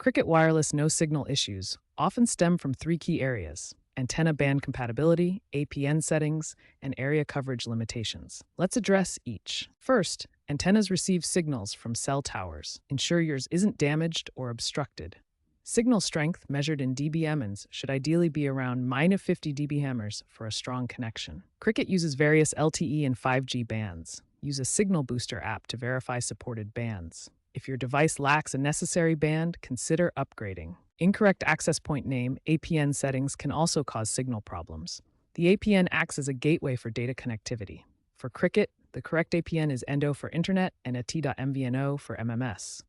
Cricket wireless no-signal issues often stem from three key areas: antenna band compatibility, APN settings, and area coverage limitations. Let's address each. First, antennas receive signals from cell towers. Ensure yours isn't damaged or obstructed. Signal strength, measured in dBm, should ideally be around -50 dBm for a strong connection. Cricket uses various LTE and 5G bands. Use a signal booster app to verify supported bands. If your device lacks a necessary band, consider upgrading. Incorrect access point name, APN settings can also cause signal problems. The APN acts as a gateway for data connectivity. For Cricket, the correct APN is ENDO for Internet and AT.MVNO for MMS.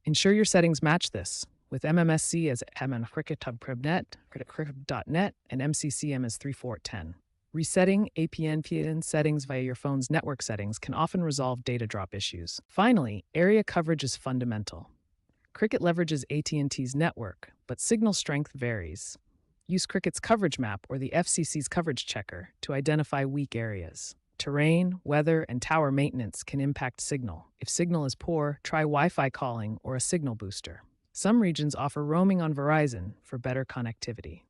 Ensure your settings match this, with MMSC as MNCricket.net, cricket.net, and MCCM as 3410. Resetting APN settings via your phone's network settings can often resolve data drop issues. Finally, area coverage is fundamental. Cricket leverages AT&T's network, but signal strength varies. Use Cricket's coverage map or the FCC's coverage checker to identify weak areas. Terrain, weather, and tower maintenance can impact signal. If signal is poor, try Wi-Fi calling or a signal booster. Some regions offer roaming on Verizon for better connectivity.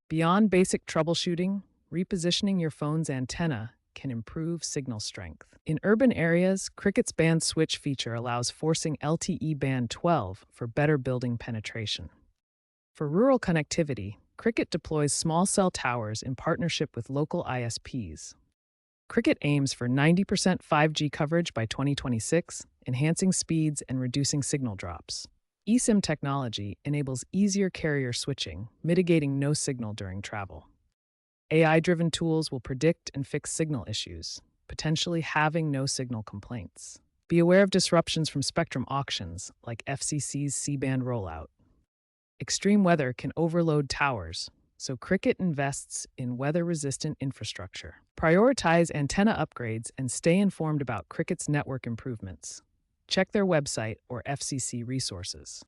Beyond basic troubleshooting, repositioning your phone's antenna can improve signal strength. In urban areas, Cricket's band switch feature allows forcing LTE band 12 for better building penetration. For rural connectivity, Cricket deploys small cell towers in partnership with local ISPs. Cricket aims for 90% 5G coverage by 2026, enhancing speeds and reducing signal drops. eSIM technology enables easier carrier switching, mitigating no signal during travel. AI-driven tools will predict and fix signal issues, potentially halving no-signal complaints. Be aware of disruptions from spectrum auctions, like FCC's C-band rollout. Extreme weather can overload towers, so Cricket invests in weather-resistant infrastructure. Prioritize antenna upgrades and stay informed about Cricket's network improvements. Check their website or FCC resources.